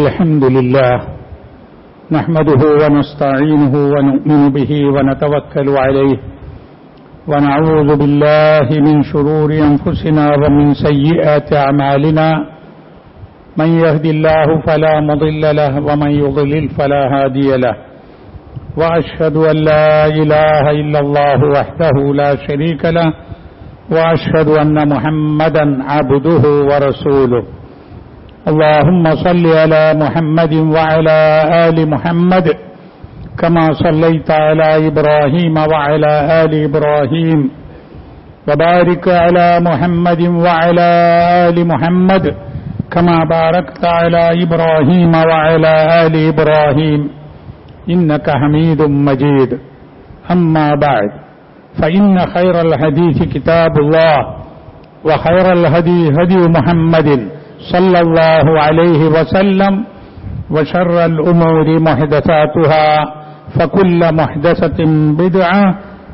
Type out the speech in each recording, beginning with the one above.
الحمد لله نحمده ونستعينه ونؤمن به ونتوكل عليه ونعوذ بالله من شرور أنفسنا ومن سيئات أعمالنا من يهد الله فلا مضل له ومن يضلل فلا هادي له وأشهد أن لا إله إلا الله وحده لا شريك له وأشهد أن محمدا عبده ورسوله اللهم صل على محمد وعلى آل محمد كما صليت على إبراهيم وعلى آل إبراهيم وبارك على محمد وعلى آل محمد كما باركت على إبراهيم وعلى آل إبراهيم إنك حميد مجيد أما بعد فإن خير الحديث كتاب الله وخير الهدي هدي محمد صلى الله عليه وسلم وشر الأمور محدثاتها فكل محدثة بدعة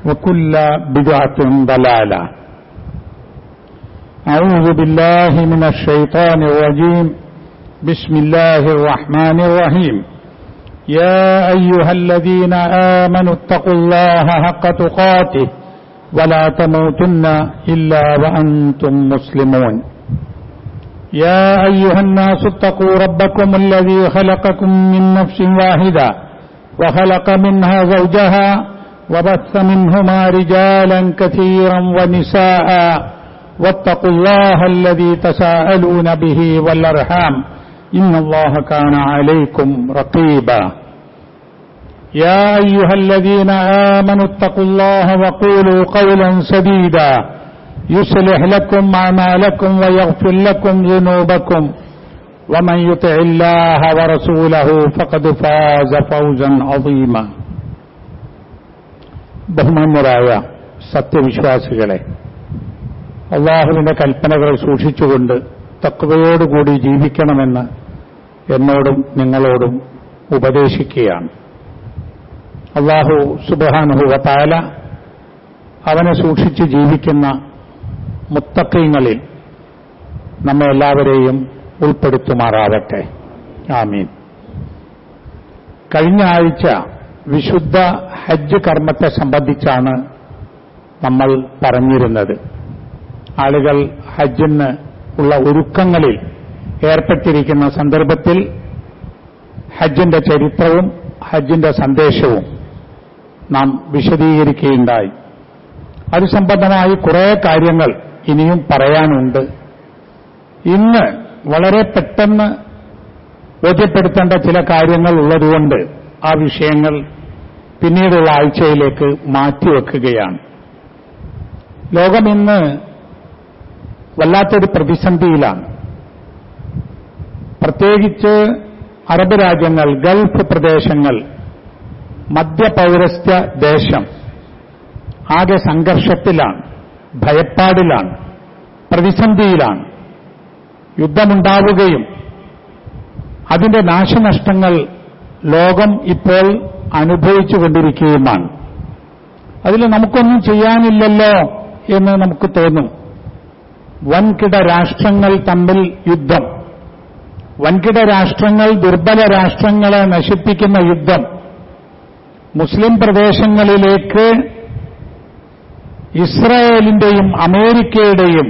وكل بدعة ضلالة. أعوذ بالله من الشيطان الرجيم. بسم الله الرحمن الرحيم. يا أيها الذين آمنوا اتقوا الله حق تقاته ولا تموتن إلا وأنتم مسلمون. يا أيها الناس اتقوا ربكم الذي خلقكم من نفس واحدة وخلق منها زوجها وبث منهما رجالا كثيرا ونساء واتقوا الله الذي تساءلون به والأرحام إن الله كان عليكم رقيبا. يا أيها الذين آمنوا اتقوا الله وقولوا قولا سديدا يصلح لكم أعمالكم ويغفر لكم ذنوبكم ومن يطع الله ورسوله فقد فاز فوزا عظيما. ബഹുമാന്യരായ സത്യവിശ്വാസികളെ, അല്ലാഹുവിന്റെ കൽപ്പനകൾ സൂക്ഷിച്ചുകൊണ്ട് തഖ്വയോടുകൂടി ജീവിക്കണമെന്ന് എന്നോടും നിങ്ങളോടും ഉപദേശിക്കുകയാണ്. അല്ലാഹു സുബ്ഹാനഹു വ തആല അവനെ സൂക്ഷിച്ച് ജീവിക്കുന്ന മുത്തഖീങ്ങളിൽ നമ്മെ എല്ലാവരെയും ഉൾപ്പെടുത്തുമാറാവട്ടെ. ആമീൻ. കഴിഞ്ഞ ആഴ്ച വിശുദ്ധ ഹജ്ജ് കർമ്മത്തെ സംബന്ധിച്ചാണ് നമ്മൾ പറഞ്ഞിരുന്നത്. ആളുകൾ ഹജ്ജിന് ഉള്ള ഒരുക്കങ്ങളിൽ ഏർപ്പെട്ടിരിക്കുന്ന സന്ദർഭത്തിൽ ഹജ്ജിന്റെ ചരിത്രവും ഹജ്ജിന്റെ സന്ദേശവും നാം വിശദീകരിക്കുകയുണ്ടായി. അത് സംബന്ധമായി കുറേ കാര്യങ്ങൾ ഇനിയും പറയാനുണ്ട്. ഇന്ന് വളരെ പെട്ടെന്ന് ബോധ്യപ്പെടുത്തേണ്ട ചില കാര്യങ്ങൾ ഉള്ളതുകൊണ്ട് ആ വിഷയങ്ങൾ പിന്നീടുള്ള ആഴ്ചയിലേക്ക് മാറ്റിവെക്കുകയാണ്. ലോകം ഇന്ന് വല്ലാത്തൊരു പ്രതിസന്ധിയിലാണ്. പ്രത്യേകിച്ച് അറബ് രാജ്യങ്ങൾ, ഗൾഫ് പ്രദേശങ്ങൾ, മധ്യപൗരസ്ത്യ ദേശം ആകെ സംഘർഷത്തിലാണ്, ഭയപ്പാടിലാണ്, പ്രതിസന്ധിയിലാണ്. യുദ്ധമുണ്ടാവുകയും അതിന്റെ നാശനഷ്ടങ്ങൾ ലോകം ഇപ്പോൾ അനുഭവിച്ചുകൊണ്ടിരിക്കുകയുമാണ്. അതിൽ നമുക്കൊന്നും ചെയ്യാനില്ലല്ലോ എന്ന് നമുക്ക് തോന്നും. വൻകിട രാഷ്ട്രങ്ങൾ തമ്മിൽ യുദ്ധം, വൻകിട രാഷ്ട്രങ്ങൾ ദുർബല രാഷ്ട്രങ്ങളെ നശിപ്പിക്കുന്ന യുദ്ധം, മുസ്ലിം പ്രദേശങ്ങളിലേക്ക് ഇസ്രായേലിന്റെയും അമേരിക്കയുടെയും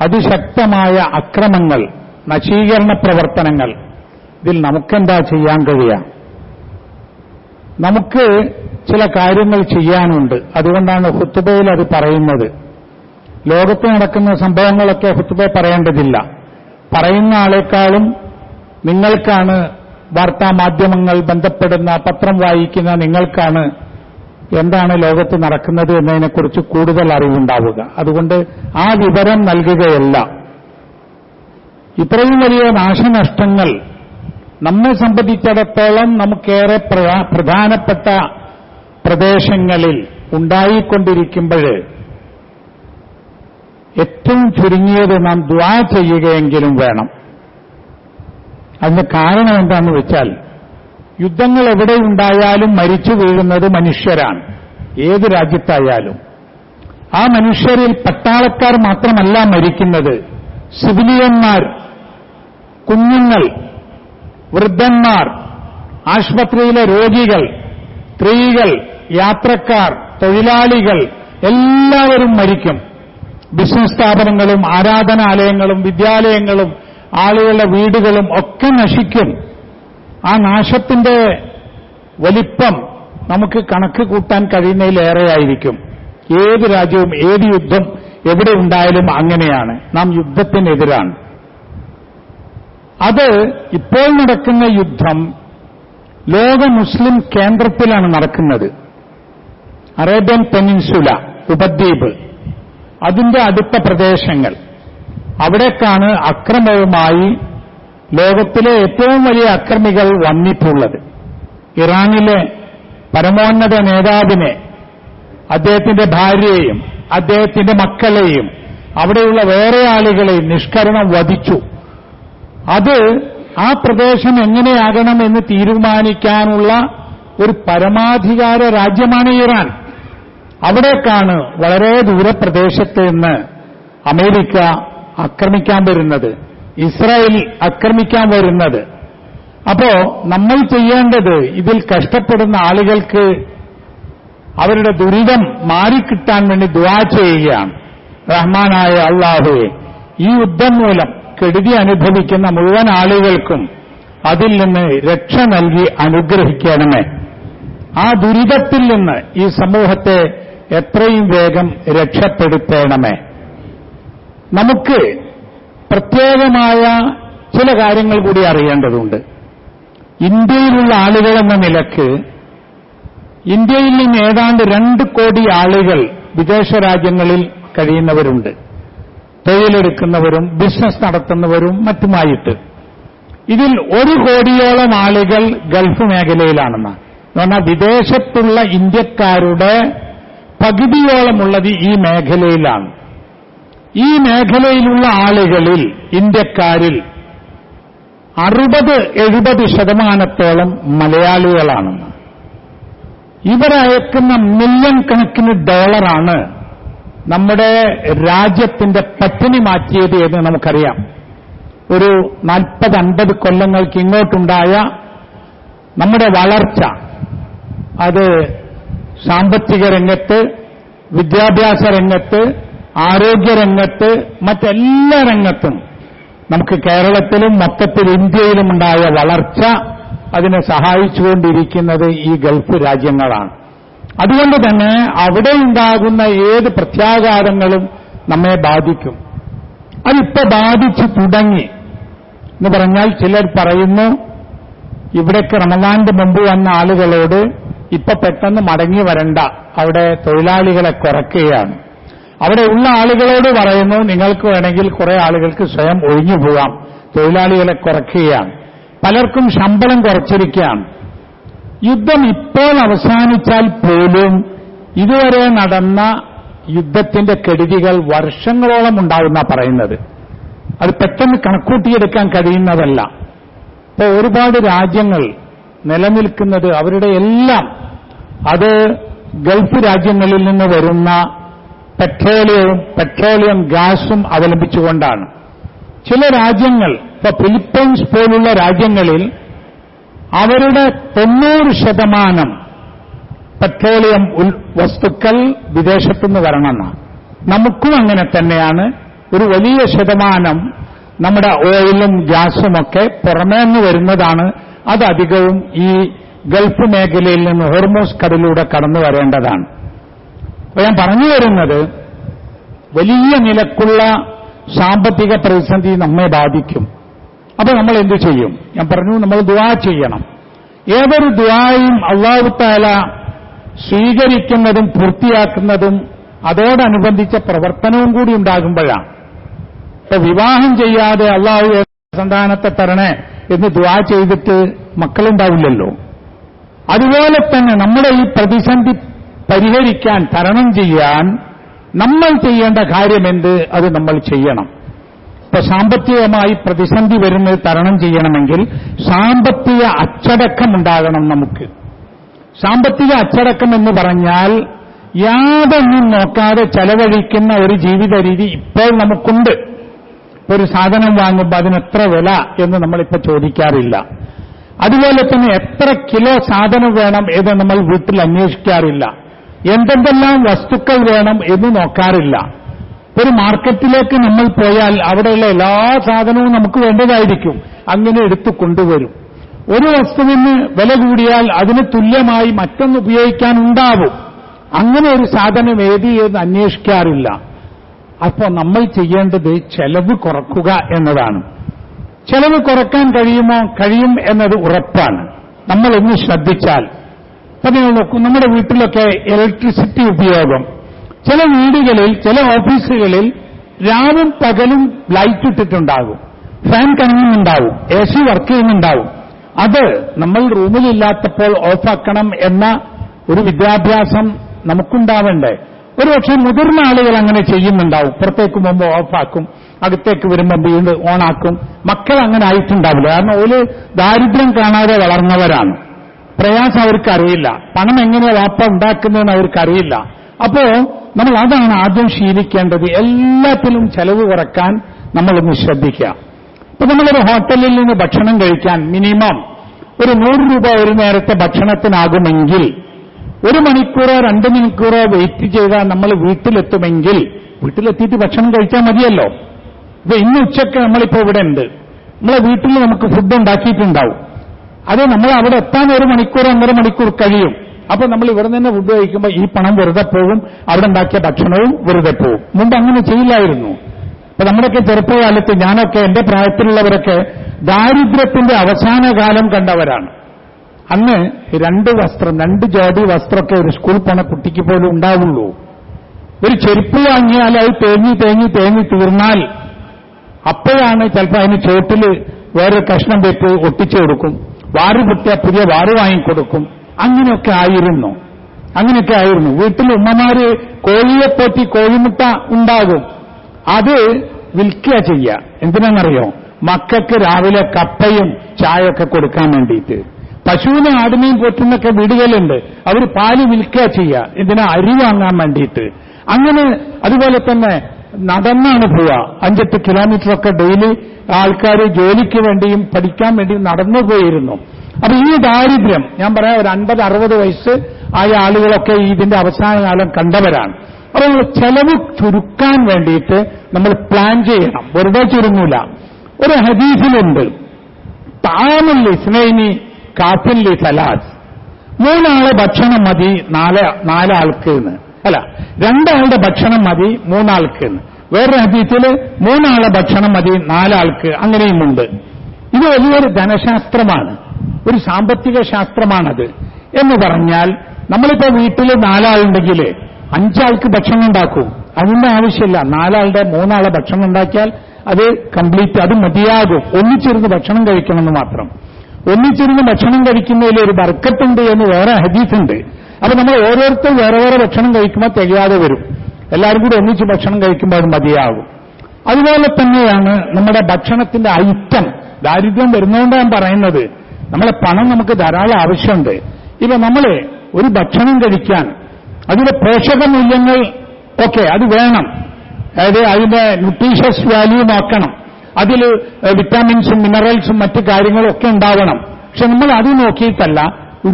അതിശക്തമായ അക്രമങ്ങൾ, നശീകരണ പ്രവർത്തനങ്ങൾ, ഇതിൽ നമുക്കെന്താ ചെയ്യാൻ കഴിയുക? നമുക്ക് ചില കാര്യങ്ങൾ ചെയ്യാനുണ്ട്. അതുകൊണ്ടാണ് ഖുത്ബയിൽ അത് പറയുന്നത്. ലോകത്ത് നടക്കുന്ന സംഭവങ്ങളൊക്കെ ഖുത്ബ പറയേണ്ടതില്ല. പറയുന്ന ആളെക്കാളും നിങ്ങൾക്കാണ്, വാർത്താമാധ്യമങ്ങൾ ബന്ധപ്പെടുന്ന, പത്രം വായിക്കുന്ന നിങ്ങൾക്കാണ് എന്താണ് ലോകത്ത് നടക്കുന്നത് എന്നതിനെക്കുറിച്ച് കൂടുതൽ അറിവുണ്ടാവുക. അതുകൊണ്ട് ആ വിവരം നൽകുകയല്ല. ഇത്രയും വലിയ നാശനഷ്ടങ്ങൾ നമ്മെ സംബന്ധിച്ചിടത്തോളം നമുക്കേറെ പ്രധാനപ്പെട്ട പ്രദേശങ്ങളിൽ ഉണ്ടായിക്കൊണ്ടിരിക്കുമ്പോൾ ഏറ്റവും ചുരുങ്ങിയത് നാം ദുആ ചെയ്യുകയെങ്കിലും വേണം. അതിന് കാരണം എന്താണെന്ന് വെച്ചാൽ, യുദ്ധങ്ങൾ എവിടെയുണ്ടായാലും മരിച്ചു വീഴുന്നത് മനുഷ്യരാണ്, ഏത് രാജ്യത്തായാലും. ആ മനുഷ്യരിൽ പട്ടാളക്കാർ മാത്രമല്ല മരിക്കുന്നത്, സിവിലിയന്മാർ, കുഞ്ഞുങ്ങൾ, വൃദ്ധന്മാർ, ആശുപത്രിയിലെ രോഗികൾ, സ്ത്രീകൾ, യാത്രക്കാർ, തൊഴിലാളികൾ എല്ലാവരും മരിക്കും. ബിസിനസ് സ്ഥാപനങ്ങളും ആരാധനാലയങ്ങളും വിദ്യാലയങ്ങളും ആളുകളുടെ വീടുകളും ഒക്കെ നശിക്കും. ആ നാശത്തിന്റെ വലിപ്പം നമുക്ക് കണക്ക് കൂട്ടാൻ കഴിയുന്നതിലേറെയായിരിക്കും. ഏത് രാജ്യവും ഏത് യുദ്ധം എവിടെ ഉണ്ടായാലും അങ്ങനെയാണ്. നാം യുദ്ധത്തിനെതിരാണ്. അത് ഇപ്പോൾ നടക്കുന്ന യുദ്ധം ലോക മുസ്ലിം കേന്ദ്രത്തിലാണ് നടക്കുന്നത്. അറേബ്യൻ പെനിൻസുല, ഉപദ്വീപ്, അതിന്റെ അടുത്ത പ്രദേശങ്ങൾ, അവിടേക്കാണ് അക്രമവുമായി ലോകത്തിലെ ഏറ്റവും വലിയ അക്രമികൾ വന്നിട്ടുള്ളത്. ഇറാനിലെ പരമോന്നത നേതാവിനെ, അദ്ദേഹത്തിന്റെ ഭാര്യയെയും അദ്ദേഹത്തിന്റെ മക്കളെയും അവിടെയുള്ള വേറെ ആളുകളെയും നിഷ്കരുണം വധിച്ചു. അത് ആ പ്രദേശം എങ്ങനെയാകണമെന്ന് തീരുമാനിക്കാനുള്ള ഒരു പരമാധികാര രാജ്യമാണ് ഇറാൻ. അവിടേക്കാണ് വളരെ ദൂരപ്രദേശത്ത് നിന്ന് അമേരിക്ക ആക്രമിക്കാൻ വരുന്നത്, ഇസ്രായേൽ ആക്രമിക്കാൻ വരുന്നത്. അപ്പോ നമ്മൾ ചെയ്യേണ്ടത് ഇതിൽ കഷ്ടപ്പെടുന്ന ആളുകൾക്ക് അവരുടെ ദുരിതം മാറിക്കിട്ടാൻ വേണ്ടി ദുആ ചെയ്യുകയാണ്. റഹ്മാനായ അല്ലാഹുവേ, ഈ യുദ്ധം മൂലം കെടുതി അനുഭവിക്കുന്ന മുഴുവൻ ആളുകൾക്കും അതിൽ നിന്ന് രക്ഷ നൽകി അനുഗ്രഹിക്കണമേ. ആ ദുരിതത്തിൽ നിന്ന് ഈ സമൂഹത്തെ എത്രയും വേഗം രക്ഷപ്പെടുത്തണമേ. നമുക്ക് പ്രത്യേകമായ ചില കാര്യങ്ങൾ കൂടി അറിയേണ്ടതുണ്ട്. ഇന്ത്യയിലുള്ള ആളുകളെന്ന നിലക്ക് ഇന്ത്യയിൽ നിന്ന് ഏതാണ്ട് 2 കോടി ആളുകൾ വിദേശ രാജ്യങ്ങളിൽ കഴിയുന്നവരുണ്ട്. തൊഴിലെടുക്കുന്നവരും ബിസിനസ് നടത്തുന്നവരും മറ്റുമായിട്ട്. ഇതിൽ 1 കോടിയോളം ആളുകൾ ഗൾഫ് മേഖലയിലാണെന്ന് പറഞ്ഞാൽ വിദേശത്തുള്ള ഇന്ത്യക്കാരുടെ പകുതിയോളമുള്ളത് ഈ മേഖലയിലാണ്. ഈ മേഖലയിലുള്ള ആളുകളിൽ ഇന്ത്യക്കാരിൽ 60-70% മലയാളികളാണെന്ന്. ഇവരയക്കുന്ന മില്യൺ കണക്കിന് ഡോളറാണ് നമ്മുടെ രാജ്യത്തിന്റെ പട്ടിണി മാറ്റിയത് എന്ന് നമുക്കറിയാം. ഒരു 40-50 കൊല്ലങ്ങൾക്ക് ഇങ്ങോട്ടുണ്ടായ നമ്മുടെ വളർച്ച, അത് സാമ്പത്തിക രംഗത്ത്, വിദ്യാഭ്യാസ രംഗത്ത്, ആരോഗ്യരംഗത്ത്, മറ്റെല്ലാ രംഗത്തും നമുക്ക് കേരളത്തിലും മൊത്തത്തിൽ ഇന്ത്യയിലും ഉണ്ടായ വളർച്ച, അതിനെ സഹായിച്ചുകൊണ്ടിരിക്കുന്നത് ഈ ഗൾഫ് രാജ്യങ്ങളാണ്. അതുകൊണ്ട് തന്നെ അവിടെ ഉണ്ടാകുന്ന ഏത് പ്രത്യാഘാതങ്ങളും നമ്മെ ബാധിക്കും. അതിപ്പോ ബാധിച്ചു തുടങ്ങി എന്ന് പറഞ്ഞാൽ ചിലർ പറയുന്നു ഇവിടേക്ക് റമദാന്റെ മുമ്പ് വന്ന ആളുകളോട് ഇപ്പൊ പെട്ടെന്ന് മടങ്ങി വരണ്ട, അവിടെ തൊഴിലാളികളെ കുറയ്ക്കുകയാണ്. അവിടെ ഉള്ള ആളുകളോട് പറയുന്നു നിങ്ങൾക്ക് വേണമെങ്കിൽ കുറെ ആളുകൾക്ക് സ്വയം ഒഴിഞ്ഞു പോകാം, തൊഴിലാളികളെ കുറയ്ക്കുകയാണ്. പലർക്കും ശമ്പളം കുറച്ചിരിക്കുകയാണ്. യുദ്ധം ഇപ്പോൾ അവസാനിച്ചാൽ പോലും ഇതുവരെ നടന്ന യുദ്ധത്തിന്റെ കെടുതികൾ വർഷങ്ങളോളം ഉണ്ടാവുന്ന പറയുന്നത്. അത് പെട്ടെന്ന് കണക്കൂട്ടിയെടുക്കാൻ കഴിയുന്നതല്ല. ഇപ്പോൾ ഒരുപാട് രാജ്യങ്ങൾ നിലനിൽക്കുന്നത് അവരുടെ എല്ലാം അത് ഗൾഫ് രാജ്യങ്ങളിൽ നിന്ന് വരുന്ന പെട്രോളിയം ഗ്യാസും അവലംബിച്ചുകൊണ്ടാണ്. ചില രാജ്യങ്ങൾ, ഇപ്പോൾ ഫിലിപ്പൈൻസ് പോലുള്ള രാജ്യങ്ങളിൽ അവരുടെ 90% പെട്രോളിയം വസ്തുക്കൾ വിദേശത്തുനിന്ന് വരണമെന്നാണ്. നമുക്കും അങ്ങനെ തന്നെയാണ്. ഒരു വലിയ ശതമാനം നമ്മുടെ ഓയിലും ഗ്യാസുമൊക്കെ പുറമേ നിന്ന് വരുന്നതാണ്. അതധികവും ഈ ഗൾഫ് മേഖലയിൽ നിന്ന് ഹോർമൂസ് കടലിലൂടെ കടന്നു വരേണ്ടതാണ്. അപ്പോൾ ഞാൻ പറഞ്ഞു വരുന്നത് വലിയ നിലക്കുള്ള സാമ്പത്തിക പ്രതിസന്ധി നമ്മെ ബാധിക്കും. അപ്പോൾ നമ്മൾ എന്തു ചെയ്യും? ഞാൻ പറഞ്ഞു നമ്മൾ ദുആ ചെയ്യണം. ഏതൊരു ദുആയും അല്ലാഹു തആല സ്വീകരിക്കുന്നതും പൂർത്തിയാക്കുന്നതും അതോടനുബന്ധിച്ച പ്രവർത്തനവും കൂടി ഉണ്ടാകുമ്പോഴാണ്. ഇപ്പൊ വിവാഹം ചെയ്യാതെ അല്ലാഹു സന്താനത്തെ തരണേ എന്ന് ദുആ ചെയ്തിട്ട് മക്കളുണ്ടാവില്ലല്ലോ. അതുപോലെ തന്നെ നമ്മുടെ ഈ പ്രതിസന്ധി പരിഹരിക്കാൻ, തരണം ചെയ്യാൻ നമ്മൾ ചെയ്യേണ്ട കാര്യമെന്ത്? അത് നമ്മൾ ചെയ്യണം. ഇപ്പൊ സാമ്പത്തികമായി പ്രതിസന്ധി വരുന്നത് തരണം ചെയ്യണമെങ്കിൽ സാമ്പത്തിക അച്ചടക്കം ഉണ്ടാകണം നമുക്ക്. സാമ്പത്തിക അച്ചടക്കം എന്ന് പറഞ്ഞാൽ യാതൊന്നും നോക്കാതെ ചെലവഴിക്കുന്ന ഒരു ജീവിത രീതി ഇപ്പോൾ നമുക്കുണ്ട്. ഒരു സാധനം വാങ്ങുമ്പോൾ അതിനെത്ര വില എന്ന് നമ്മളിപ്പോൾ ചോദിക്കാറില്ല. അതുപോലെ തന്നെ എത്ര കിലോ സാധനം വേണം എന്ന് നമ്മൾ വീട്ടിൽ അന്വേഷിക്കാറില്ല. എന്തെല്ലാം വസ്തുക്കൾ വേണം എന്ന് നോക്കാറില്ല. ഒരു മാർക്കറ്റിലേക്ക് നമ്മൾ പോയാൽ അവിടെയുള്ള എല്ലാ സാധനവും നമുക്ക് വേണ്ടതായിരിക്കും, അങ്ങനെ എടുത്തു കൊണ്ടുവരും. ഒരു വസ്തുവിന് വില കൂടിയാൽ അതിന് തുല്യമായി മറ്റൊന്ന് ഉപയോഗിക്കാനുണ്ടാവും. അങ്ങനെ ഒരു സാധനം ഏത് എന്ന് അന്വേഷിക്കാറില്ല. അപ്പോൾ നമ്മൾ ചെയ്യേണ്ടത് ചെലവ് കുറക്കുക എന്നതാണ്. ചെലവ് കുറക്കാൻ കഴിയുമോ? കഴിയും എന്നത് ഉറപ്പാണ്. നമ്മളൊന്ന് ശ്രദ്ധിച്ചാൽ. അപ്പൊ നിങ്ങൾ നോക്കൂ, നമ്മുടെ വീട്ടിലൊക്കെ ഇലക്ട്രിസിറ്റി ഉപയോഗം, ചില വീടുകളിൽ ചില ഓഫീസുകളിൽ രാവും പകലും ലൈറ്റ് ഇട്ടിട്ടുണ്ടാകും, ഫാൻ കറങ്ങുന്നുണ്ടാവും, AC വർക്ക് ചെയ്യുന്നുണ്ടാവും. അത് നമ്മൾ റൂമിലില്ലാത്തപ്പോൾ ഓഫാക്കണം എന്ന ഒരു വിദ്യാഭ്യാസം നമുക്കുണ്ടാവേണ്ടേ? ഒരുപക്ഷെ മുതിർന്ന ആളുകൾ അങ്ങനെ ചെയ്യുന്നുണ്ടാവും. പുറത്തേക്ക് പോകുമ്പോൾ ഓഫാക്കും, അകത്തേക്ക് വരുമ്പോൾ വീണ്ടും ഓണാക്കും. മക്കൾ അങ്ങനെ ആയിട്ടുണ്ടാവില്ല. കാരണം ഒരു ദാരിദ്ര്യം കാണാതെ വളർന്നവരാണ്. പ്രയാസം അവർക്കറിയില്ല. പണം എങ്ങനെയാ വാപ്പ ഉണ്ടാക്കുന്നതെന്ന് അവർക്കറിയില്ല. അപ്പോ നമ്മൾ അതാണ് ആദ്യം ശീലിക്കേണ്ടത്. എല്ലാത്തിലും ചെലവ് കുറക്കാൻ നമ്മളൊന്ന് ശ്രദ്ധിക്കുക. ഇപ്പൊ നമ്മളൊരു ഹോട്ടലിൽ നിന്ന് ഭക്ഷണം കഴിക്കാൻ മിനിമം ഒരു 100 രൂപ ഒരു നേരത്തെ ഭക്ഷണത്തിനാകുമെങ്കിൽ 1 മണിക്കൂറോ 2 മണിക്കൂറോ വെയിറ്റ് ചെയ്താൽ നമ്മൾ വീട്ടിലെത്തുമെങ്കിൽ വീട്ടിലെത്തിയിട്ട് ഭക്ഷണം കഴിച്ചാൽ മതിയല്ലോ. ഇപ്പൊ ഇന്ന് ഉച്ചയ്ക്ക് നമ്മളിപ്പോ ഇവിടെ ഉണ്ട്, നമ്മളെ വീട്ടിൽ നമുക്ക് ഫുഡ് ഉണ്ടാക്കിയിട്ടുണ്ടാവും. അത് നമ്മൾ അവിടെ എത്താൻ 1 മണിക്കൂർ 1.5 മണിക്കൂർ കഴിയും. അപ്പൊ നമ്മൾ ഇവിടെ നിന്ന് ഫുഡ് കഴിക്കുമ്പോൾ ഈ പണം വെറുതെ പോകും, അവിടെ ഉണ്ടാക്കിയ ഭക്ഷണവും വെറുതെ പോകും. മുമ്പ് അങ്ങനെ ചെയ്യില്ലായിരുന്നു. അപ്പൊ നമ്മുടെയൊക്കെ ചെറുപ്പകാലത്ത്, ഞാനൊക്കെ എന്റെ പ്രായത്തിലുള്ളവരൊക്കെ ദാരിദ്ര്യത്തിന്റെ അവസാന കാലം കണ്ടവരാണ്. അന്ന് 2 ജോഡി വസ്ത്രമൊക്കെ ഒരു സ്കൂൾ പോണ കുട്ടിക്ക് പോലും ഉണ്ടാവുള്ളൂ. ഒരു ചെരുപ്പ് വാങ്ങിയാൽ അത് തേഞ്ഞ് തീർന്നാൽ അപ്പോഴാണ് ചിലപ്പോൾ അതിന് ചോട്ടിൽ വേറെ കഷ്ണം വെച്ച് ഒട്ടിച്ചു കൊടുക്കും, വാറ് പൊട്ടിയ പുതിയ വാറ് വാങ്ങിക്കൊടുക്കും. അങ്ങനെയൊക്കെ ആയിരുന്നു. വീട്ടിൽ ഉമ്മമാര് കോഴിയെ പോറ്റി കോഴിമുട്ട ഉണ്ടാകും, അത് വിൽക്കുക ചെയ്യുക. എന്തിനാണെന്നറിയോ? മക്കൾക്ക് രാവിലെ കപ്പയും ചായയൊക്കെ കൊടുക്കാൻ വേണ്ടിയിട്ട്. പശുവിനെ ആടിനെയും പോറ്റുന്നൊക്കെ വീടുകളുണ്ട്, അവർ പാല് വിൽക്കുക ചെയ്യുക. എന്തിനാ? അരി വാങ്ങാൻ വേണ്ടിയിട്ട്. അങ്ങനെ അതുപോലെ തന്നെ നടന്നാണ് പോവുക. 5-8 കിലോമീറ്ററൊക്കെ ഡെയിലി ആൾക്കാർ ജോലിക്ക് വേണ്ടിയും പഠിക്കാൻ വേണ്ടിയും നടന്നു പോയിരുന്നു. അപ്പൊ ഈ ദാരിദ്ര്യം, ഞാൻ പറയാം, ഒരു 50-60 വയസ്സ് ആയ ആളുകളൊക്കെ ഇതിന്റെ അവസാന കാലം കണ്ടവരാണ്. അപ്പോൾ ചെലവ് ചുരുക്കാൻ വേണ്ടിയിട്ട് നമ്മൾ പ്ലാൻ ചെയ്യണം, വെറുതെ ചുരുങ്ങൂല. ഒരു ഹദീസിലുണ്ട്, താമുൽ ഇസ്നൈനി കാഫിൻ ലി സലാസ്, 3 ആളെ ഭക്ഷണം മതി 4 ആൾക്ക് എന്ന്. അല്ല, 2 ആളുടെ ഭക്ഷണം മതി 3 ആൾക്ക് എന്ന്. വേറൊരു ഹദീസിൽ 3 ആളെ ഭക്ഷണം മതി 4 ആൾക്ക്, അങ്ങനെയുമുണ്ട്. ഇത് വലിയൊരു ധനശാസ്ത്രമാണ്, ഒരു സാമ്പത്തിക ശാസ്ത്രമാണത്. എന്ന് പറഞ്ഞാൽ നമ്മളിപ്പോ വീട്ടിൽ 4 ആളുണ്ടെങ്കിൽ 5 ആൾക്ക് ഭക്ഷണം ഉണ്ടാക്കും. അതിന്റെ ആവശ്യമില്ല. 4 ആളുടെ 3 ആളെ ഭക്ഷണം ഉണ്ടാക്കിയാൽ അത് കംപ്ലീറ്റ്, അത് മതിയാകും. ഒന്നിച്ചിരുന്ന് ഭക്ഷണം കഴിക്കണമെന്ന് മാത്രം. ഒന്നിച്ചിരുന്ന് ഭക്ഷണം കഴിക്കുന്നതിൽ ഒരു ബർക്കത്തുണ്ട് എന്ന് വേറെ ഹദീസുണ്ട്. അപ്പൊ നമ്മൾ ഓരോരുത്തരും വേറെ വേറെ ഭക്ഷണം കഴിക്കുമ്പോൾ തികയാതെ വരും. എല്ലാവരും കൂടി ഒന്നിച്ച് ഭക്ഷണം കഴിക്കുമ്പോൾ അത് മതിയാകും. അതുപോലെ തന്നെയാണ് നമ്മുടെ ഭക്ഷണത്തിന്റെ ഐറ്റം. ദാരിദ്ര്യം വരുന്നതുകൊണ്ട് ഞാൻ പറയുന്നത്, നമ്മളെ പണം നമുക്ക് ധാരാളം ആവശ്യമുണ്ട്. ഇപ്പൊ നമ്മൾ ഒരു ഭക്ഷണം കഴിക്കാൻ അതിന്റെ പോഷകമൂല്യങ്ങൾ ഒക്കെ അത് വേണം. അതായത് അതിന്റെ ന്യൂട്രീഷ്യസ് വാല്യൂ നോക്കണം. അതിൽ വിറ്റാമിൻസും മിനറൽസും മറ്റു കാര്യങ്ങളും ഒക്കെ ഉണ്ടാവണം. പക്ഷെ നമ്മൾ അത് നോക്കിയിട്ടല്ല,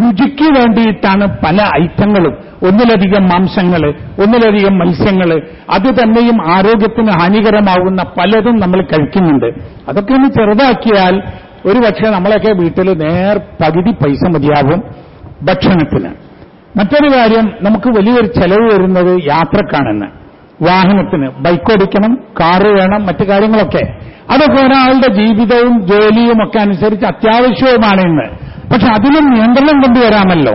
രുചിക്ക് വേണ്ടിയിട്ടാണ് പല ഐറ്റങ്ങളും. ഒന്നിലധികം മാംസങ്ങൾ, ഒന്നിലധികം മത്സ്യങ്ങൾ, അത് തന്നെയും ആരോഗ്യത്തിന് ഹാനികരമാകുന്ന പലതും നമ്മൾ കഴിക്കുന്നുണ്ട്. അതൊക്കെ ഒന്ന് ചെറുതാക്കിയാൽ ഒരുപക്ഷെ നമ്മളൊക്കെ വീട്ടിൽ പകുതി പൈസ മതിയാവും ഭക്ഷണത്തിന്. മറ്റൊരു കാര്യം, നമുക്ക് വലിയൊരു ചെലവ് വരുന്നത് യാത്രക്കാണെന്ന്. വാഹനത്തിന് ബൈക്ക് ഓടിക്കണം, കാറ് വേണം, മറ്റു കാര്യങ്ങളൊക്കെ. അതൊക്കെ ഒരാളുടെ ജീവിതവും ജോലിയും ഒക്കെ അനുസരിച്ച് അത്യാവശ്യവുമാണ് ഇന്ന്. പക്ഷെ അതിനും നിയന്ത്രണം കൊണ്ടുവരാമല്ലോ.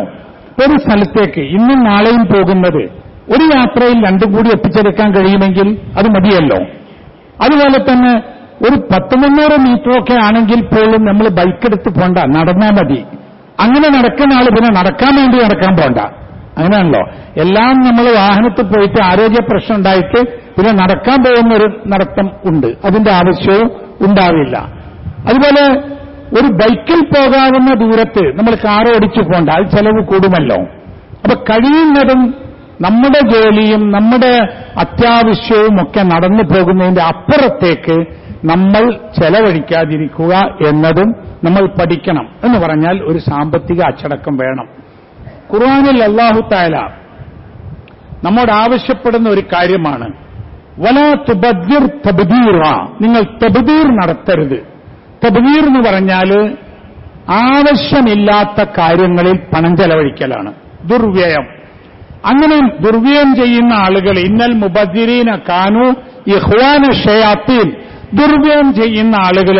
ഒരു സ്ഥലത്തേക്ക് ഇന്നും നാളെയും പോകുന്നത് ഒരു യാത്രയിൽ 2 കൂടി ഒപ്പിച്ചെടുക്കാൻ കഴിയുമെങ്കിൽ അത് മതിയല്ലോ. അതുപോലെ തന്നെ ഒരു 10-300 മീറ്ററൊക്കെ ആണെങ്കിൽ പോലും നമ്മൾ ബൈക്കെടുത്ത് പോണ്ട, നടന്നാൽ മതി. അങ്ങനെ നടക്കുന്ന ആൾ പിന്നെ നടക്കാൻ വേണ്ടി നടക്കാൻ പോണ്ട. അങ്ങനെയാണല്ലോ. എല്ലാം നമ്മൾ വാഹനത്തിൽ പോയിട്ട് ആരോഗ്യ പ്രശ്നം ഉണ്ടായിട്ട് പിന്നെ നടക്കാൻ പോകുന്നൊരു നടത്തം ഉണ്ട്, അതിന്റെ ആവശ്യവും ഉണ്ടാവില്ല. അതുപോലെ ഒരു ബൈക്കിൽ പോകാവുന്ന ദൂരത്ത് നമ്മൾ കാർ ഓടിച്ചു പോണ്ട, അത് ചെലവ് കൂടുമല്ലോ. അപ്പൊ കഴിയുന്നതും നമ്മുടെ ജോലിയും നമ്മുടെ അത്യാവശ്യവും ഒക്കെ നടന്നു പോകുന്നതിന്റെ അപ്പുറത്തേക്ക് നമ്മൾ ചെലവഴിക്കാതിരിക്കുക എന്നതും നമ്മൾ പഠിക്കണം. എന്ന് പറഞ്ഞാൽ ഒരു സാമ്പത്തിക അച്ചടക്കം വേണം. ഖുർആനിൽ അല്ലാഹു തആല നമ്മോട് ആവശ്യപ്പെടുന്ന ഒരു കാര്യമാണ്, വലാ തുബദ്ദിർ തബ്ദീറ, നിങ്ങൾ തബ്ദീർ നടത്തരുത്. തബ്ദീർ എന്ന് പറഞ്ഞാൽ ആവശ്യമില്ലാത്ത കാര്യങ്ങളിൽ പണം ചെലവഴിക്കലാണ്, ദുർവ്യയം. അങ്ങനെ ദുർവ്യയം ചെയ്യുന്ന ആളുകൾ ഇന്നൽ മുബദ്ദിരീന കാനു ഇഖ്വാന ശയാത്തീൻ, ദുർവ്യയം ചെയ്യുന്ന ആളുകൾ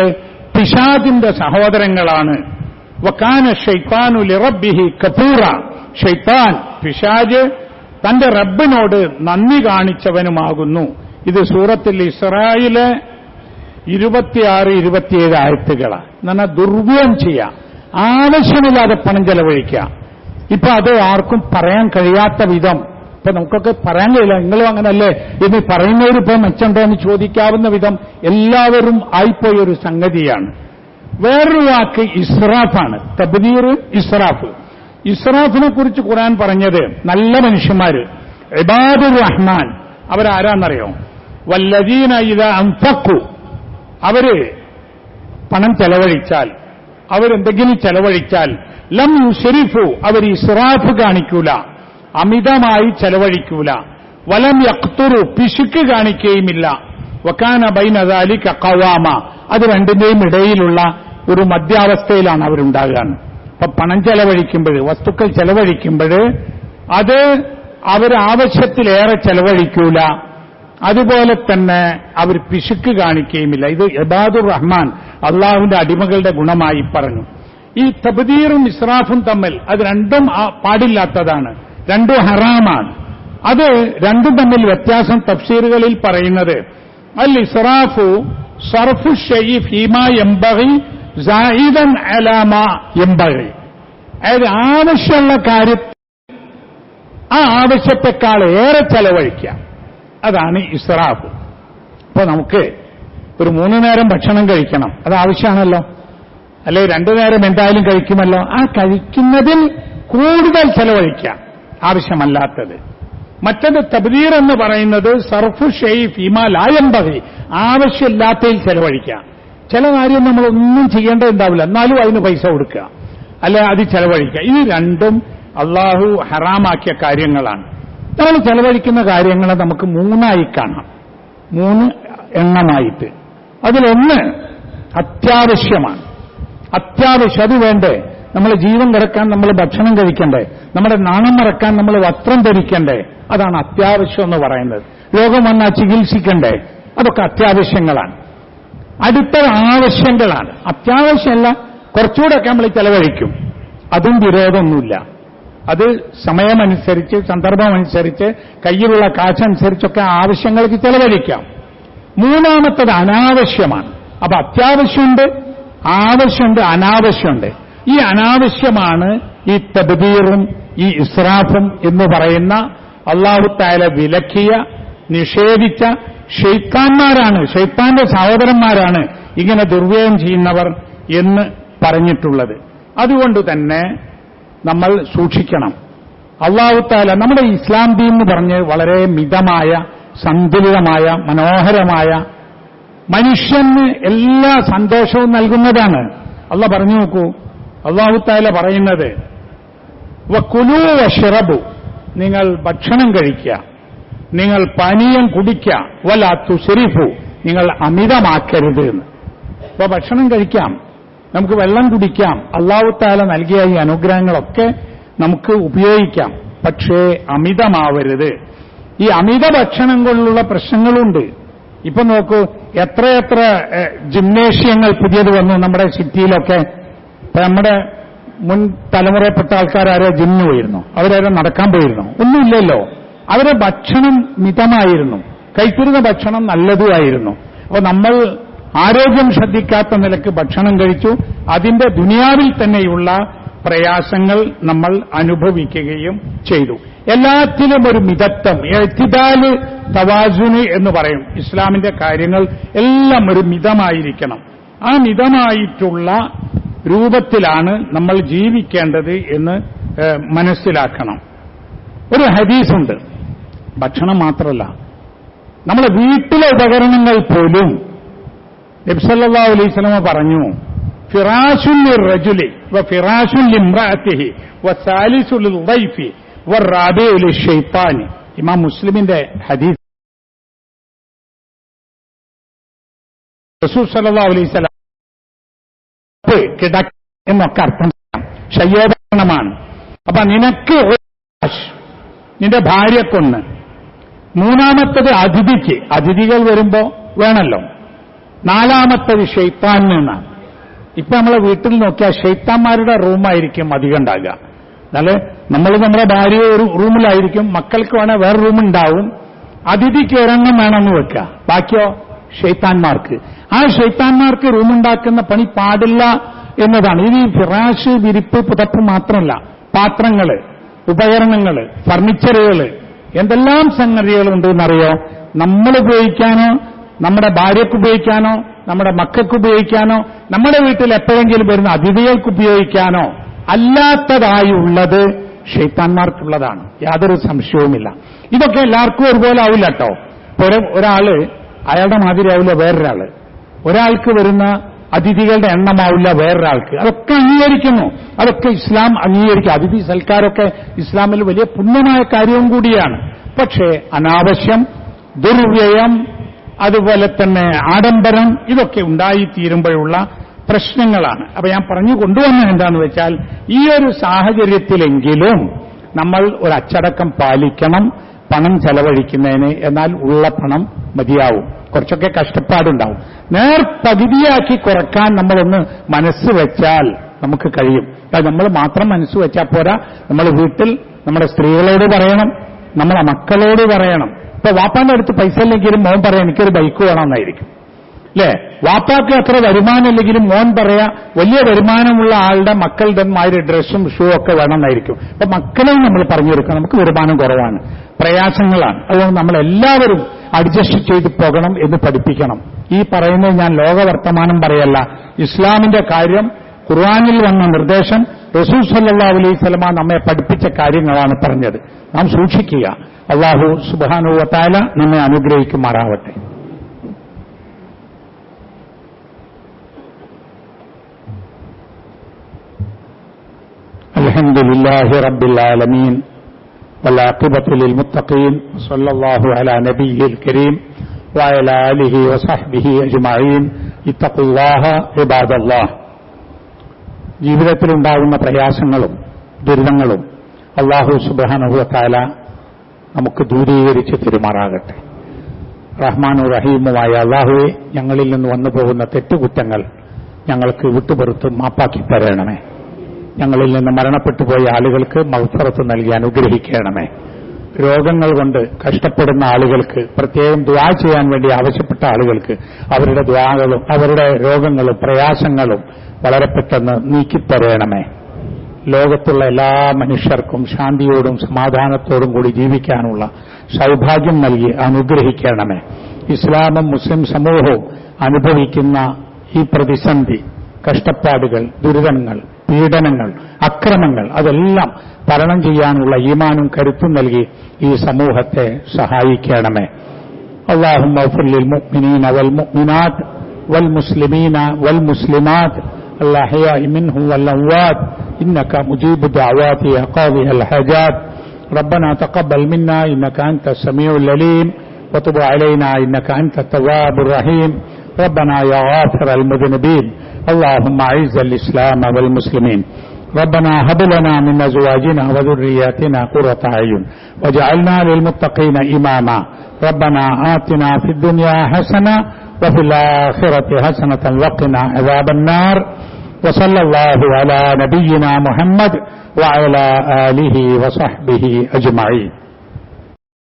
പിശാചിന്റെ സഹോദരങ്ങളാണ്. വകാന ശൈത്താനു ലിറബ്ബിഹി കഫൂറ, ശൈത്താൻ പിശാച് തന്റെ റബ്ബിനോട് നന്ദി കാണിച്ചവനുമാകുന്നു. ഇത് സൂറത്തുൽ ഇസ്രായിലെ 26-27 ആയത്തുകളാണ്. എന്നാൽ ദുർവ്യയം ചെയ്യുക, ആവശ്യമില്ലാതെ പണം ചെലവഴിക്കുക. ഇപ്പൊ അത് ആർക്കും പറയാൻ കഴിയാത്ത വിധം, ഇപ്പൊ നമുക്കൊക്കെ പറയാൻ കഴിയില്ല, നിങ്ങളും അങ്ങനല്ലേ, ഇത് പറയുന്നവരിപ്പോ മെച്ചമുണ്ടോ എന്ന് ചോദിക്കാവുന്ന വിധം എല്ലാവരും ആയിപ്പോയൊരു സംഗതിയാണ്. വേറൊരു വാക്ക് ഇസ്രാഫാണ്, തബ്ദീർ, ഇസ്രാഫ്. ഇസ്രാഫിനെ കുറിച്ച് ഖുർആൻ പറഞ്ഞത് നല്ല മനുഷ്യന്മാര്, ഇബാദുർ റഹ്മാൻ, അവരാരാന്നറിയോ? വല്ലദീന ഇദാ അൻഫഖു, അവര് പണം ചെലവഴിച്ചാൽ, അവരെന്തെങ്കിലും ചെലവഴിച്ചാൽ, ലം യുസ്രിഫു, അവർ ഇസ്രാഫ് കാണിക്കൂല, അമിതമായി ചെലവഴിക്കൂല. വലം യഖ്തുറു, പിശുക്ക് കാണിക്കുകയുമില്ല. വകാന ബൈന ദാലിക ഖവാമ, അത് രണ്ടിന്റെയും ഇടയിലുള്ള ഒരു മധ്യാവസ്ഥയിലാണ് അവരുണ്ടാകുക. അപ്പൊ പണം ചെലവഴിക്കുമ്പോൾ, വസ്തുക്കൾ ചെലവഴിക്കുമ്പോൾ അത് അവർ ആവശ്യത്തിലേറെ ചെലവഴിക്കൂല, അതുപോലെ തന്നെ അവർ പിശുക്ക് കാണിക്കുകയുമില്ല. ഇത് ഇബാദുർ റഹ്മാൻ, അള്ളാഹുവിന്റെ അടിമകളുടെ ഗുണമായി പറഞ്ഞു. ഈ തബ്ദീറും ഇസ്രാഫും തമ്മിൽ അത് രണ്ടും പാടില്ലാത്തതാണ്, രണ്ടും ഹറാമാണ്. അത് രണ്ടും തമ്മിൽ വ്യത്യാസം തഫ്സീറുകളിൽ പറയുന്നത്, അൽ ഇസ്രാഫു സർഫു ഷൈഇ ഫീമാ യംബഗി സായിദൻ അലാ മാ യംബഗി, അതായത് ആവശ്യമുള്ള കാര്യത്തിൽ ആ ആവശ്യത്തെക്കാൾ ഏറെ ചെലവഴിക്കുക, അതാണ് ഇസ്രാഫ്. ഇപ്പൊ നമുക്ക് ഒരു 3 നേരം ഭക്ഷണം കഴിക്കണം, അത് ആവശ്യമാണല്ലോ, അല്ലെ 2 നേരം എന്തായാലും കഴിക്കുമല്ലോ, ആ കഴിക്കുന്നതിൽ കൂടുതൽ ചെലവഴിക്കാം, ആവശ്യമല്ലാത്തത്. മറ്റത് തബ്ദീർ എന്ന് പറയുന്നത് സർഫു ഷൈഇ ഫീമാ ലാ യംബഗി, ആവശ്യമില്ലാത്തതിൽ ചെലവഴിക്കാം. ചില കാര്യം നമ്മളൊന്നും ചെയ്യേണ്ടതുണ്ടാവില്ല, എന്നാലും അതിന് പൈസ കൊടുക്കുക, അല്ലെ അത് ചെലവഴിക്കുക. ഇത് രണ്ടും അള്ളാഹു ഹറാമാക്കിയ കാര്യങ്ങളാണ്. നമ്മൾ ചെലവഴിക്കുന്ന കാര്യങ്ങളെ നമുക്ക് 3 കാണാം, 3 എണ്ണമായിട്ട്. അതിലൊന്ന് അത്യാവശ്യമാണ്. അത്യാവശ്യം, അത് വേണ്ടേ? നമ്മളെ ജീവൻ കിടക്കാൻ നമ്മൾ ഭക്ഷണം കഴിക്കണ്ടേ? നമ്മുടെ നാണം മറക്കാൻ നമ്മൾ വസ്ത്രം ധരിക്കണ്ടേ? അതാണ് അത്യാവശ്യം എന്ന് പറയുന്നത്. രോഗം വന്നാൽ ചികിത്സിക്കണ്ടേ? അതൊക്കെ അത്യാവശ്യങ്ങളാണ്. അടുത്തത് ആവശ്യങ്ങളാണ്. അത്യാവശ്യമല്ല, കുറച്ചുകൂടെയൊക്കെ നമ്മൾ ചെലവഴിക്കും, അതും വിരോധമൊന്നുമില്ല. അത് സമയമനുസരിച്ച്, സന്ദർഭമനുസരിച്ച്, കയ്യിലുള്ള കാശനുസരിച്ചൊക്കെ ആവശ്യങ്ങൾക്ക് ചെലവഴിക്കാം. മൂന്നാമത്തത് അനാവശ്യമാണ്. അപ്പൊ അത്യാവശ്യമുണ്ട്, ആവശ്യമുണ്ട്, അനാവശ്യമുണ്ട്. ഈ അനാവശ്യമാണ് ഈ തബ്ദീറും ഈ ഇസ്രാഫും എന്ന് പറയുന്ന അല്ലാഹു തആല വിലക്കിയ, നിഷേധിച്ച ശൈത്താന്മാരാണ്, ശൈത്താന്റെ സഹോദരന്മാരാണ് ഇങ്ങനെ ദുർവ്യയം ചെയ്യുന്നവർ എന്ന് പറഞ്ഞിട്ടുള്ളത്. അതുകൊണ്ട് തന്നെ നമ്മൾ സൂക്ഷിക്കണം. അല്ലാഹു തആല നമ്മുടെ ഇസ്ലാം ദീൻ എന്ന് പറഞ്ഞ് വളരെ മിതമായ, സന്തുലിതമായ, മനോഹരമായ, മനുഷ്യന് എല്ലാ സന്തോഷവും നൽകുന്നതാണ്. അല്ലാഹ് പറഞ്ഞു നോക്കൂ, അല്ലാഹു തആല പറയുന്നത് വകുലൂ വശ്റബു, നിങ്ങൾ ഭക്ഷണം കഴിക്കുക, നിങ്ങൾ പാനീയം കുടിക്കുക, വലാ തുസ്രിഫു, നിങ്ങൾ അമിതമാക്കരുത് എന്ന്. അപ്പോൾ ഭക്ഷണം കഴിക്കാം, നമുക്ക് വെള്ളം കുടിക്കാം, അല്ലാഹു തആല നൽകിയ ഈ അനുഗ്രഹങ്ങളൊക്കെ നമുക്ക് ഉപയോഗിക്കാം, പക്ഷേ അമിതമാവരുത്. ഈ അമിത ഭക്ഷണം കൊണ്ടുള്ള പ്രശ്നങ്ങളുണ്ട്. ഇപ്പൊ നോക്കൂ, എത്രയെത്ര ജിംനേഷ്യങ്ങൾ പുതിയത് വന്നു നമ്മുടെ സിറ്റിയിലൊക്കെ. ഇപ്പൊ നമ്മുടെ മുൻ തലമുറയിൽപ്പെട്ട ആൾക്കാരാരോ ജിമ്മിന് പോയിരുന്നു, അവരാരോ നടക്കാൻ പോയിരുന്നു, ഒന്നുമില്ലല്ലോ. അവരെ ഭക്ഷണം മിതമായിരുന്നു, കഴിച്ചിരുന്ന ഭക്ഷണം നല്ലതുമായിരുന്നു. അപ്പോൾ നമ്മൾ ആരോഗ്യം ശ്രദ്ധിക്കാത്ത നിലക്ക് ഭക്ഷണം കഴിച്ചു, അതിന്റെ ദുനിയാവിൽ തന്നെയുള്ള പ്രയാസങ്ങൾ നമ്മൾ അനുഭവിക്കുകയും ചെയ്തു. എല്ലാത്തിലും ഒരു മിതത്വം, ഇഅ്തിദാല്, തവാസുന് എന്ന് പറയും. ഇസ്ലാമിന്റെ കാര്യങ്ങൾ എല്ലാം ഒരു മിതമായിരിക്കണം. ആ മിതമായിട്ടുള്ള രൂപത്തിലാണ് നമ്മൾ ജീവിക്കേണ്ടത് എന്ന് മനസ്സിലാക്കണം. ഒരു ഹദീസുണ്ട്, ഭക്ഷണം മാത്രമല്ല, നമ്മുടെ വീട്ടിലെ ഉപകരണങ്ങൾ പോലും നബി സല്ലല്ലാഹു അലൈഹി വസല്ലം പറഞ്ഞു, ഫിറാശുൽ ലിർറജുലി വ ഫിറാശുൽ ലിംറഅതിഹി വ സാലിസു ലിൽദൈഫി വറാബിഉ ലിശ്ശൈത്താനി. ഇമാം മുസ്ലിമിന്റെ ഹദീസ്. റസൂൽ സല്ലല്ലാഹു അലൈഹി വസല്ലം കിടക്ക എന്നൊക്കെ അർത്ഥം ശയ്യോപകരണമാണ്. അപ്പൊ നിനക്ക് നിന്റെ ഭാര്യക്കൊന്ന്, മൂന്നാമത്തത് അതിഥിക്ക്, അതിഥികൾ വരുമ്പോ വേണല്ലോ, നാലാമത്തത് ഷെയ്ത്താനിൽ നിന്നാണ്. ഇപ്പൊ നമ്മളെ വീട്ടിൽ നോക്കിയാൽ ഷെയ്ത്താന്മാരുടെ റൂമായിരിക്കും അധികം ഉണ്ടാകുക. എന്നാല് നമ്മൾ നമ്മുടെ ഭാര്യ ഒരു റൂമിലായിരിക്കും, മക്കൾക്ക് വേണേൽ വേറെ റൂമുണ്ടാവും, അതിഥിക്ക് ഒരെണ്ണം വേണമെന്ന് വെക്കുക, ബാക്കിയോ ഷെയ്ത്താന്മാർക്ക്. ആ ഷെയ്ത്താന്മാർക്ക് റൂമുണ്ടാക്കുന്ന പണി പാടില്ല എന്നതാണ്. ഇത് ഈ ഫിറാഷ്, വിരിപ്പ്, പുതപ്പ് മാത്രമല്ല, പാത്രങ്ങള്, ഉപകരണങ്ങള്, ഫർണിച്ചറുകള്, എന്തെല്ലാം സംഗതികളുണ്ടെന്നറിയോ? നമ്മൾ ഉപയോഗിക്കാനോ, നമ്മുടെ ഭാര്യയ്ക്ക് ഉപയോഗിക്കാനോ, നമ്മുടെ മക്കൾക്ക് ഉപയോഗിക്കാനോ, നമ്മുടെ വീട്ടിൽ എപ്പോഴെങ്കിലും വരുന്ന അതിഥികൾക്ക് ഉപയോഗിക്കാനോ അല്ലാത്തതായുള്ളത് ഷെയ്ത്താന്മാർക്കുള്ളതാണ്, യാതൊരു സംശയവുമില്ല. ഇതൊക്കെ എല്ലാവർക്കും ഒരുപോലെ ആവില്ല കേട്ടോ. ഒരാള് അയാളുടെ മാതിരി ആവില്ല വേറൊരാള്, ഒരാൾക്ക് വരുന്ന അതിഥികളുടെ എണ്ണമാവില്ല വേറൊരാൾക്ക്. അതൊക്കെ അംഗീകരിക്കുന്നു, അതൊക്കെ ഇസ്ലാം അംഗീകരിക്കുക. അതിഥി സൽക്കാരമൊക്കെ ഇസ്ലാമിൽ വലിയ പുണ്യമായ കാര്യവും കൂടിയാണ്. പക്ഷേ അനാവശ്യം, ദുർവ്യയം, അതുപോലെ തന്നെ ആഡംബരം, ഇതൊക്കെ ഉണ്ടായിത്തീരുമ്പോഴുള്ള പ്രശ്നങ്ങളാണ്. അപ്പൊ ഞാൻ പറഞ്ഞു കൊണ്ടുവന്നത് എന്താണെന്ന് വെച്ചാൽ, ഈ ഒരു സാഹചര്യത്തിലെങ്കിലും നമ്മൾ ഒരു അച്ചടക്കം പാലിക്കണം പണം ചെലവഴിക്കുന്നതിന്. എന്നാൽ ഉള്ള പണം മതിയാവും, കുറച്ചൊക്കെ കഷ്ടപ്പാടുണ്ടാവും. പകുതിയാക്കി കുറക്കാൻ നമ്മളൊന്ന് മനസ്സ് വെച്ചാൽ നമുക്ക് കഴിയും. അത് നമ്മൾ മാത്രം മനസ്സ് വെച്ചാൽ പോരാ, നമ്മൾ വീട്ടിൽ നമ്മുടെ സ്ത്രീകളോട് പറയണം, നമ്മളെ മക്കളോട് പറയണം. ഇപ്പൊ വാപ്പാന്റെ അടുത്ത് പൈസ ഇല്ലെങ്കിലും മോൻ പറയാം എനിക്കൊരു ബൈക്ക് വേണമെന്നായിരിക്കും, അല്ലേ? വാപ്പാക്ക് അത്ര വരുമാനമില്ലെങ്കിലും മോൻ പറയാ വലിയ വരുമാനമുള്ള ആളുടെ മക്കളുടെ മാതിരി ഡ്രസ്സും ഷൂ ഒക്കെ വേണമെന്നായിരിക്കും. അപ്പൊ മക്കളെയും നമ്മൾ പറഞ്ഞു കൊടുക്കണം, നമുക്ക് വരുമാനം കുറവാണ്, പ്രയാസങ്ങളാണ്, അതുകൊണ്ട് നമ്മളെല്ലാവരും അഡ്ജസ്റ്റ് ചെയ്ത് പോകണം എന്ന് പഠിപ്പിക്കണം. ഈ പറയുന്നത് ഞാൻ ലോകവർത്തമാനം പറയല്ല, ഇസ്ലാമിന്റെ കാര്യം, ഖുർആനിൽ വന്ന നിർദ്ദേശം, റസൂൽ സല്ലല്ലാഹു അലൈഹി വസല്ലം നമ്മെ പഠിപ്പിച്ച കാര്യങ്ങളാണ് പറഞ്ഞത്. നാം സൂക്ഷിക്കുക. അല്ലാഹു സുബ്ഹാനഹു വ തആല നമ്മെ അനുഗ്രഹിക്കുമാറാവട്ടെ. അൽഹംദുലില്ലാഹി റബ്ബിൽ ആലമീൻ والعاقبة للمتقين صلى الله على نبيه الكريم وعلى آله وصحبه أجمعين اتقوا الله عباد الله. ജീവിതത്തിലുണ്ടാകുന്ന പ്രയാസങ്ങളും ദുരിതങ്ങളും അല്ലാഹു സുബ്ഹാനഹു വ തആല നമുക്ക് ദൂരീകരിച്ച് പെരുമാറാകട്ടെ. റഹ്മാനും റഹീമുമായ അല്ലാഹുവേ, ഞങ്ങളിൽ നിന്ന് വന്നു പോകുന്ന തെറ്റുകുറ്റങ്ങൾ ഞങ്ങൾക്ക് വിട്ടുപുറത്ത് മാപ്പാക്കി തരണമേ. ഞങ്ങളിൽ നിന്ന് മരണപ്പെട്ടുപോയ ആളുകൾക്ക് മഗ്ഫിറത്ത് നൽകി അനുഗ്രഹിക്കണമേ. രോഗങ്ങൾ കൊണ്ട് കഷ്ടപ്പെടുന്ന ആളുകൾക്ക്, പ്രത്യേകം ദുആ ചെയ്യാൻ വേണ്ടി ആവശ്യപ്പെട്ട ആളുകൾക്ക് അവരുടെ ദുആകളും അവരുടെ രോഗങ്ങളും പ്രയാസങ്ങളും വളരെ പെട്ടെന്ന് നീക്കിത്തരണമേ. ലോകത്തുള്ള എല്ലാ മനുഷ്യർക്കും ശാന്തിയോടും സമാധാനത്തോടും കൂടി ജീവിക്കാനുള്ള സൗഭാഗ്യം നൽകി അനുഗ്രഹിക്കണമേ. ഇസ്ലാമും മുസ്ലിം സമൂഹവും അനുഭവിക്കുന്ന ഈ പ്രതിസന്ധി, കഷ്ടപ്പാടുകൾ, ദുരിതങ്ങൾ, പീഡനങ്ങൾ, അക്രമങ്ങൾ, അതെല്ലാം തരണം ചെയ്യാനുള്ള ഈമാനും കരുത്തും നൽകി ഈ സമൂഹത്തെ സഹായിക്കണമേ. അല്ലാഹുമ്മ ഗ്ഫിർ ലിൽ മുഅ്മിനീന വൽ മുഅ്മിനാത്ത് വൽ മുസ്ലിമീന വൽ മുസ്ലിമാത്ത് അൽഅഹ്യാഇ മിൻഹും വൽ അംവാത്ത് ഇന്നക മുജീബു ദഅവാതി യാ ഖാദിയൽ ഹജാത്ത്. റബ്ബനാ തഖബ്ബൽ മിന്നാ ഇന്നക അൻതസ് സമീഉൽ അലീം വതുബ് അലൈനാ ഇന്നക അൻതത് തവ്വാബുർ റഹീം. ربنا يا غافر المذنبين اللهم اعز الإسلام والمسلمين. ربنا هب لنا من أزواجنا وذرياتنا قرة أعين واجعلنا للمتقين إماما. ربنا آتنا في الدنيا حسنة وفي الآخرة حسنة وقنا عذاب النار. وصلى الله على نبينا محمد وعلى آله وصحبه أجمعين.